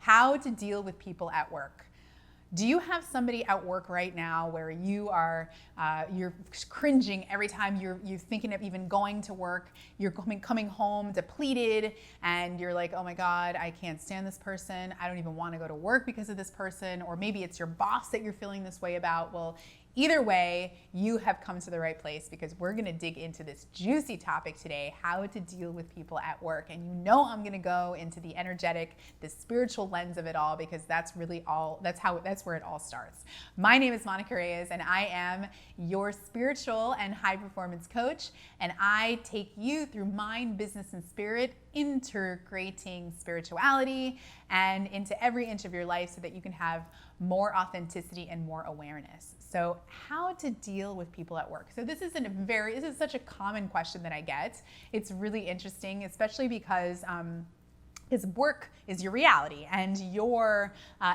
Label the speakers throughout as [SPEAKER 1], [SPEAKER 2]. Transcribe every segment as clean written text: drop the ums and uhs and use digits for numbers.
[SPEAKER 1] how to deal with people at work. Do you have somebody at work right now where you are, you're cringing every time you're thinking of even going to work, you're coming home depleted, and you're like, oh my God, I can't stand this person. I don't even want to go to work because of this person. Or maybe it's your boss that you're feeling this way about. Well, either way, you have come to the right place, because we're going to dig into this juicy topic today, how to deal with people at work. And you know I'm going to go into the energetic, the spiritual lens of it all, because that's really all, that's where it all starts. My name is Monica Reyes, and I am your spiritual and high performance coach. And I take you through mind, business, and spirit, integrating spirituality and into every inch of your life so that you can have more authenticity and more awareness. So how to deal with people at work. So this is such a common question that I get. It's really interesting, especially because work is your reality, and your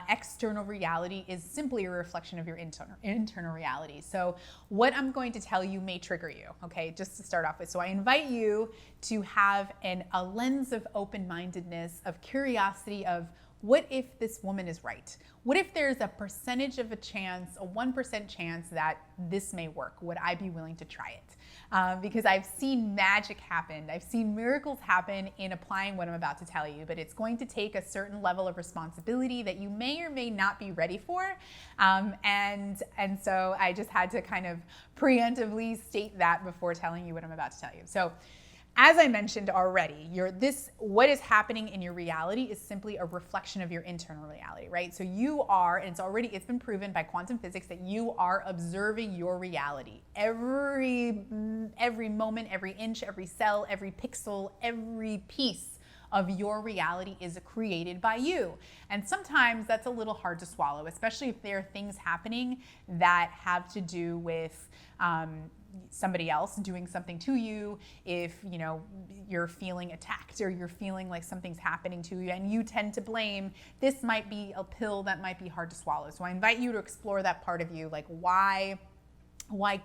[SPEAKER 1] external reality is simply a reflection of your internal reality. So what I'm going to tell you may trigger you, okay, just to start off with. So I invite you to have a lens of open-mindedness, of curiosity, of what if this woman is right? What if there's a percentage of a chance, a 1% chance that this may work? Would I be willing to try it? Because I've seen magic happen. I've seen miracles happen in applying what I'm about to tell you, but it's going to take a certain level of responsibility that you may or may not be ready for. And so I just had to kind of preemptively state that before telling you what I'm about to tell you. So as I mentioned already, what is happening in your reality is simply a reflection of your internal reality, right? So you are, and it's been proven by quantum physics that you are observing your reality. Every moment, every inch, every cell, every pixel, every piece of your reality is created by you. And sometimes that's a little hard to swallow, especially if there are things happening that have to do with somebody else doing something to you, if you're feeling attacked or you're feeling like something's happening to you and you tend to blame, this might be a pill that might be hard to swallow. So I invite you to explore that part of you, like why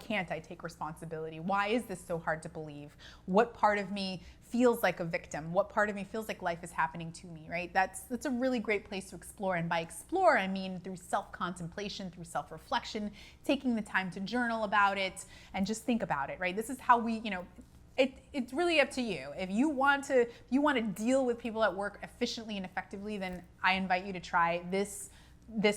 [SPEAKER 1] can't I take responsibility? Why is this so hard to believe? What part of me feels like a victim? What part of me feels like life is happening to me, right? That's a really great place to explore. And by explore, I mean through self-contemplation, through self-reflection, taking the time to journal about it and just think about it, right? This is how we, it's really up to you. If you want to deal with people at work efficiently and effectively, then I invite you to try this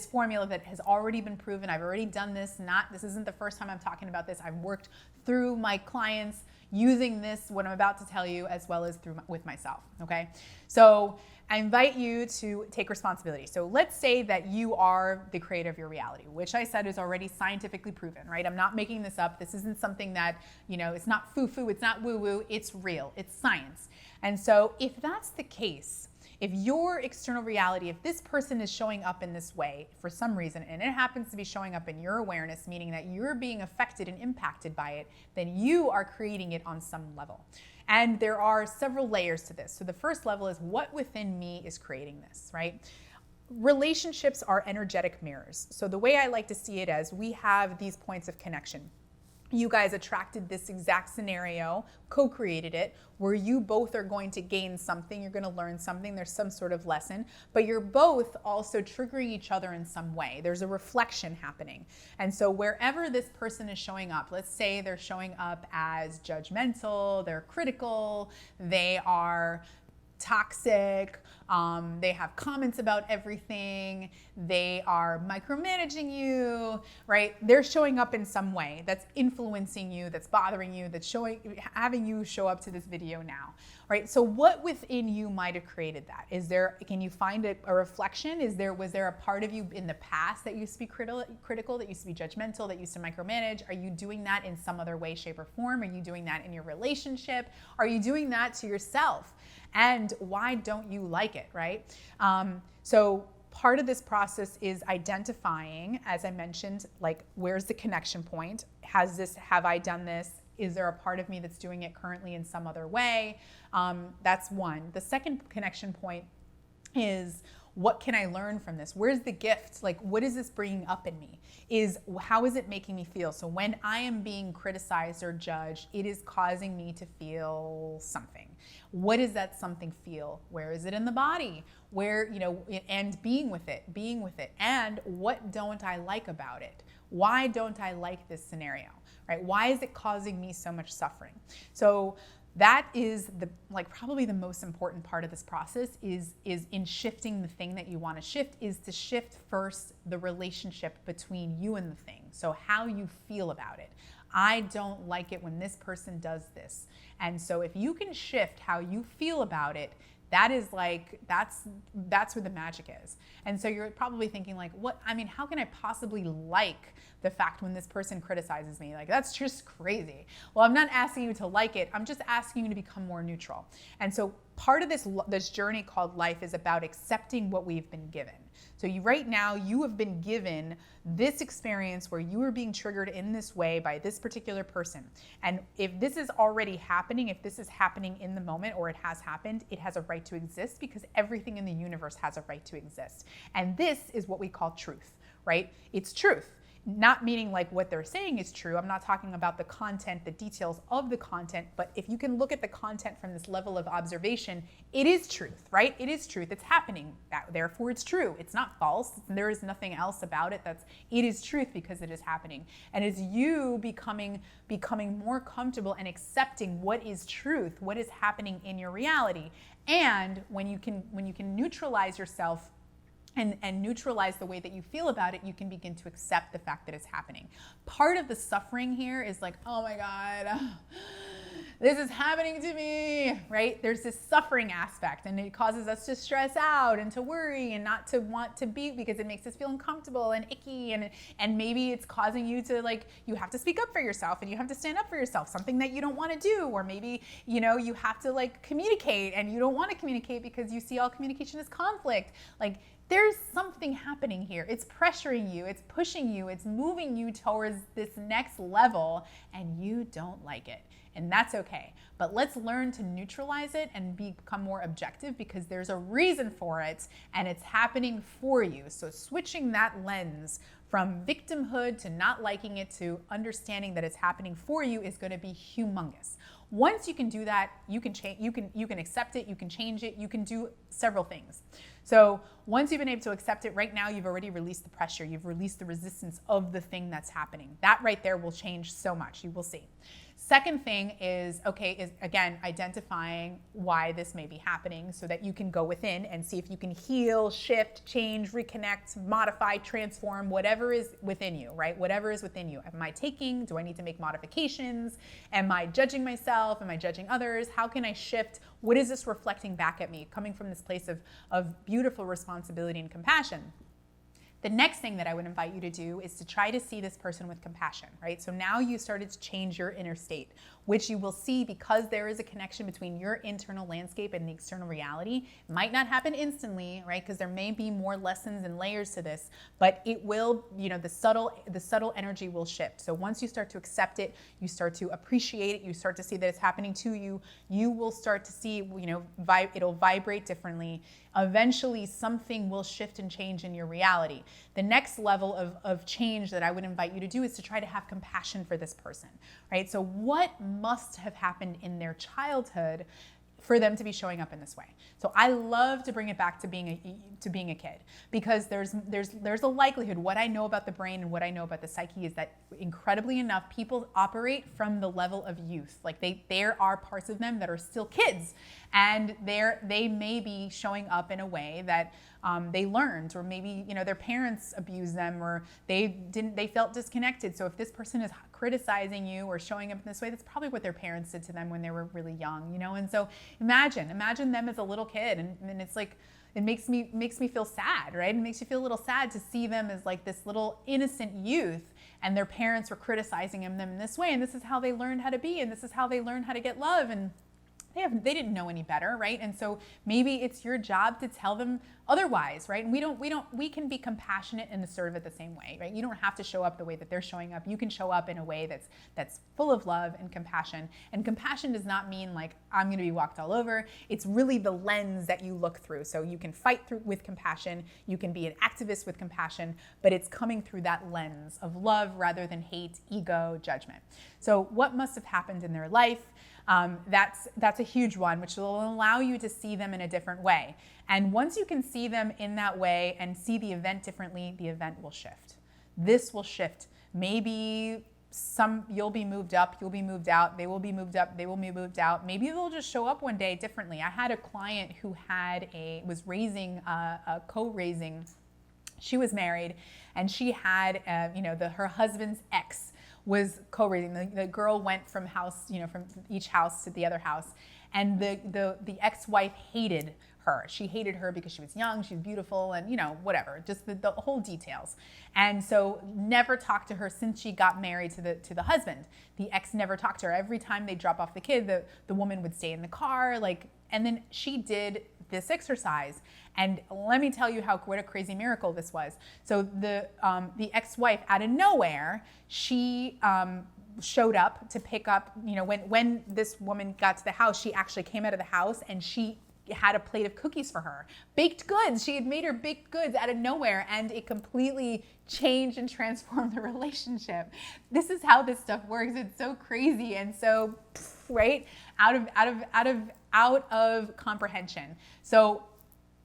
[SPEAKER 1] formula that has already been proven. I've already done this. This isn't the first time I'm talking about this. I've worked through my clients using this, what I'm about to tell you, as well as with myself, okay? So I invite you to take responsibility. So let's say that you are the creator of your reality, which I said is already scientifically proven, right? I'm not making this up. This isn't something that, it's not foo-foo, it's not woo-woo, it's real, it's science. And so if that's the case, if your external reality, if this person is showing up in this way for some reason, and it happens to be showing up in your awareness, meaning that you're being affected and impacted by it, then you are creating it on some level. And there are several layers to this. So the first level is what within me is creating this, right? Relationships are energetic mirrors. So the way I like to see it as we have these points of connection. You guys attracted this exact scenario, co-created it, where you both are going to gain something, you're going to learn something, there's some sort of lesson, but you're both also triggering each other in some way. There's a reflection happening. And so wherever this person is showing up, let's say they're showing up as judgmental, they're critical, they are toxic, they have comments about everything, they are micromanaging you, right? They're showing up in some way that's influencing you, that's bothering you, that's having you show up to this video now, right? So what within you might have created that? Can you find a reflection? Was there a part of you in the past that used to be critical, that used to be judgmental, that used to micromanage? Are you doing that in some other way, shape, or form? Are you doing that in your relationship? Are you doing that to yourself? And why don't you like it, right? So part of this process is identifying, as I mentioned, like where's the connection point? Have I done this? Is there a part of me that's doing it currently in some other way? That's one. The second connection point is, what can I learn from this? Where's the gift? Like, what is this bringing up in me? How is it making me feel? So when I am being criticized or judged, it is causing me to feel something. What does that something feel? Where is it in the body? where, and being with it, and what don't I like about it? Why don't I like this scenario, right? Why is it causing me so much suffering? So that is probably the most important part of this process is in shifting the thing that you want to shift, is to shift first the relationship between you and the thing. So how you feel about it. I don't like it when this person does this. And so if you can shift how you feel about it, that is that's where the magic is. And so you're probably thinking how can I possibly like the fact when this person criticizes me? That's just crazy. Well, I'm not asking you to like it. I'm just asking you to become more neutral. And so part of this journey called life is about accepting what we've been given. So right now you have been given this experience where you are being triggered in this way by this particular person. And if this is already happening, if this is happening in the moment, or it has happened, it has a right to exist, because everything in the universe has a right to exist. And this is what we call truth, right? It's truth. Not meaning what they're saying is true. I'm not talking about the content, the details of the content, but if you can look at the content from this level of observation, it is truth, right? It is truth. It's happening. Therefore, it's true. It's not false. There is nothing else about it. It is truth because it is happening. And it's you becoming more comfortable and accepting what is truth, what is happening in your reality. And when you can neutralize yourself and neutralize the way that you feel about it, you can begin to accept the fact that it's happening. Part of the suffering here is oh my God, this is happening to me, right? There's this suffering aspect, and it causes us to stress out and to worry and not to want to be, because it makes us feel uncomfortable and icky, and maybe it's causing you to you have to speak up for yourself and you have to stand up for yourself, something that you don't want to do, or maybe you have to communicate and you don't want to communicate because you see all communication as conflict. There's something happening here. It's pressuring you, it's pushing you, it's moving you towards this next level, and you don't like it. And that's okay. But let's learn to neutralize it and become more objective, because there's a reason for it and it's happening for you. So switching that lens from victimhood to not liking it to understanding that it's happening for you is going to be humongous. Once you can do that, you can change, you can accept it, you can change it, you can do several things. So once you've been able to accept it, right now you've already released the pressure, you've released the resistance of the thing that's happening. That right there will change so much, you will see. Second thing is again, identifying why this may be happening, so that you can go within and see if you can heal, shift, change, reconnect, modify, transform, whatever is within you, right? Whatever is within you. Am I taking? Do I need to make modifications? Am I judging myself? Am I judging others? How can I shift? What is this reflecting back at me, coming from this place of beautiful responsibility and compassion? The next thing that I would invite you to do is to try to see this person with compassion, right? So now you started to change your inner state, which you will see, because there is a connection between your internal landscape and the external reality. It might not happen instantly, right? Because there may be more lessons and layers to this, but it will, the subtle energy will shift. So once you start to accept it, you start to appreciate it, you start to see that it's happening to you, you will start to see, it'll vibrate differently. Eventually something will shift and change in your reality. The next level of change that I would invite you to do is to try to have compassion for this person, right? So what must have happened in their childhood for them to be showing up in this way? So I love to bring it back to being a kid, because there's a likelihood, what I know about the brain and what I know about the psyche is that, incredibly enough, people operate from the level of youth. There are parts of them that are still kids, and they may be showing up in a way that they learned, or maybe their parents abused them, or they felt disconnected. So if this person is criticizing you or showing up in this way, that's probably what their parents did to them when they were really young, And so imagine them as a little kid, and it's it makes me feel sad, right? It makes you feel a little sad to see them as this little innocent youth, and their parents were criticizing them in this way, and this is how they learned how to be, and this is how they learned how to get love, and they didn't know any better, right? And so maybe it's your job to tell them, otherwise, right? And we can be compassionate and assertive at the same way, right? You don't have to show up the way that they're showing up. You can show up in a way that's full of love and compassion. And compassion does not mean like, I'm going to be walked all over. It's really the lens that you look through. So you can fight through with compassion. You can be an activist with compassion, but it's coming through that lens of love rather than hate, ego, judgment. So what must have happened in their life? That's a huge one, which will allow you to see them in a different way. And once you can see them in that way and see the event differently, the event will shift. This will shift. Maybe you'll be moved up, you'll be moved out, they will be moved up, they will be moved out. Maybe they'll just show up one day differently. I had a client who was raising, co-raising. She was married, and she had, her husband's ex was co-raising. The girl went from from each house to the other house, and the ex-wife hated her. She hated her because she was young, she was beautiful, and whatever, just the whole details. And so never talked to her since she got married to the husband. The ex never talked to her. Every time they drop off the kid, the woman would stay in the car, and then she did this exercise. And let me tell you what a crazy miracle this was. So the ex-wife, out of nowhere, she showed up to pick up, when this woman got to the house, she actually came out of the house and she had a plate of cookies for her. Baked goods. She had made her baked goods out of nowhere, and it completely changed and transformed the relationship. This is how this stuff works. It's so crazy and so, right? Out of comprehension. So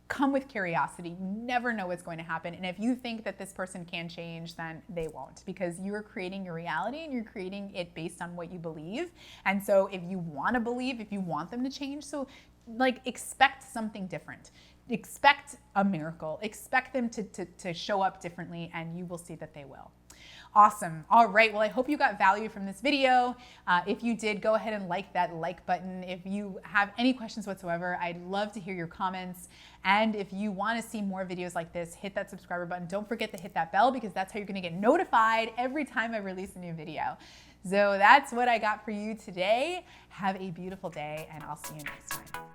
[SPEAKER 1] come with curiosity. You never know what's going to happen. And if you think that this person can change, then they won't, because you're creating your reality and you're creating it based on what you believe. And so if you want to believe, if you want them to change, so expect something different. Expect a miracle. Expect them to show up differently, and you will see that they will. Awesome. All right. Well, I hope you got value from this video. If you did, go ahead and like that like button. If you have any questions whatsoever, I'd love to hear your comments. And if you want to see more videos like this, hit that subscriber button. Don't forget to hit that bell, because that's how you're going to get notified every time I release a new video. So that's what I got for you today. Have a beautiful day, and I'll see you next time.